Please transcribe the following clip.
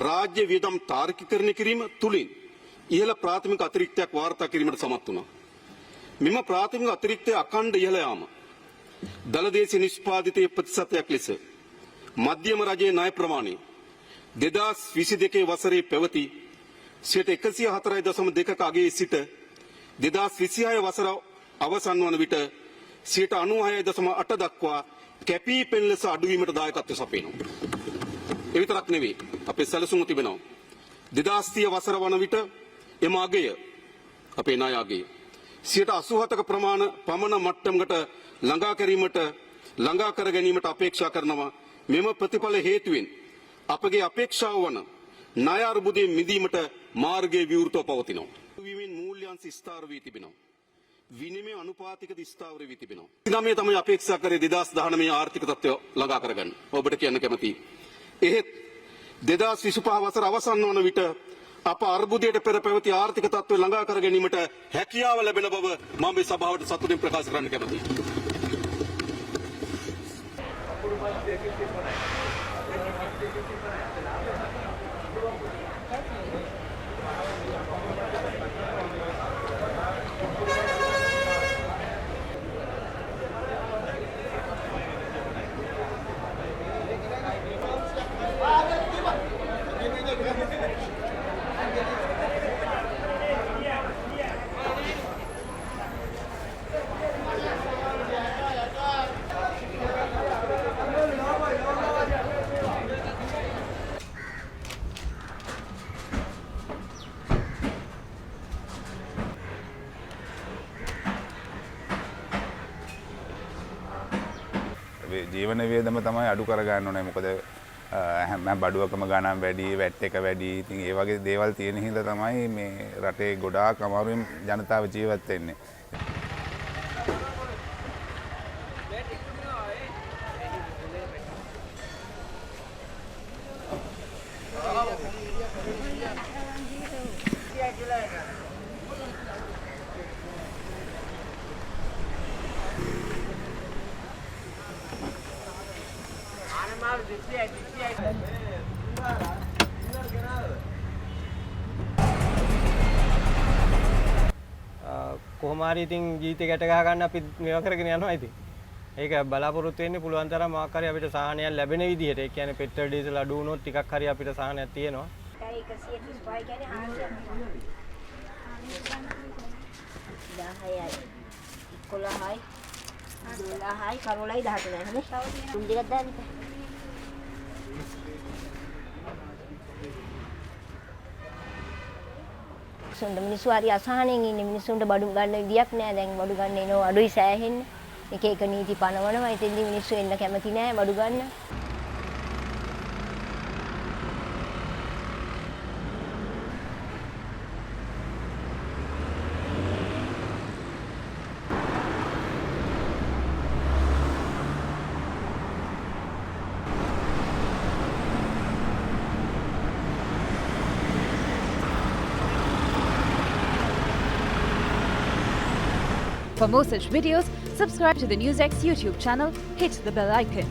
රාජ්‍ය වියදම් තාර්කිකරණය කිරීම තුලින් ඉහළ ප්‍රාථමික අතිරික්තයක් වාර්තා කිරීමට සමත් වුණා. මෙම ප්‍රාථමික අතිරික්තය අඛණ්ඩ ඉහළ යාම දළදේශීය නිෂ්පාදිතයේ ප්‍රතිශතයක් ලෙස මධ්‍යම රජයේ ණය ප්‍රමාණය 2022 වසරේ පැවති 104.2ක අගයේ සිට 2026 වසර අවසන් වන විට 96.8 දක්වා කැපී පෙනෙන ලෙස අඩුවීමට දායකත්වය සපයනවා. ඒ විතරක් නෙවෙයි අපේ සැලසුම තිබෙනවා 2030 වසර වන විට එම අගය අපේ ණය අගය 87ක පමණ මට්ටමකට ළඟා කර ගැනීමට අපේක්ෂා කරනවා. මෙම ප්‍රතිඵල හේතුවෙන් අපගේ අපේක්ෂාව වන ණය අර්බුදයෙන් මිදීමට මාර්ගයේ විවෘතව පවතිනවා. විමින් මූල්‍යංශ ස්ථාර වී තිබෙනවා. විනිමය අනුපාතිකද ස්ථාවර වී තිබෙනවා. ඉතින් තමයි අපේක්ෂා කරේ 2019 ආර්ථික තත්ත්වය ළඟා කරගන්න. ඔබට කියන්න කැමතියි. එහෙත් 2025 වසර අවසන් වන විට අප අර්බුදයට පෙර පැවති ආර්ථික තත්ත්වය ළඟා කර ගැනීමට හැකියාව ලැබෙන බව මම මේ සභාවට සතුටින් ප්‍රකාශ කරන්න කැමතියි. ජීවන වියදම තමයි අඩු කරගන්න ඕනේ. මොකද හැම බඩුවකම ගණන් වැඩි, වැට් එක වැඩි. ඉතින් ඒ වගේ දේවල් තියෙන හින්දා තමයි මේ රටේ ගොඩාක් අමාරුවෙන් ජනතාව ජීවත් වෙන්නේ. කොහොම හරි ඉතින් ජීවිතේ ගැට ගහ ගන්න අපි මේවා කරගෙන යනවා ඉතින්. ඒක බලාපොරොත්තු වෙන්නේ පුළුවන් තරම් මොකක් හරි අපිට සාහනයක් ලැබෙන විදිහට. ඒ කියන්නේ පෙට්‍රල් ඩීසල් අඩු වුණොත් ටිකක් හරි අපිට සාහනයක් තියෙනවා. 135 කියන්නේ 10යි 11යි 12යි කරෝලයි 13යි නේ. තුන් දෙකක් දාන්න. සොඳ මිනිස්සු හරි අසහනෙන් ඉන්නේ. මිනිස්සුන්ට බඩු ගන්න විදියක් නෑ. දැන් බඩු ගන්න එනවා අඩුයි සෑහෙන්න. එක එක නීති පනවනවා. ඉතින්දී මිනිස්සු එන්න කැමති නෑ බඩු ගන්න. For more such videos, subscribe to the NewsX YouTube channel, hit the bell icon.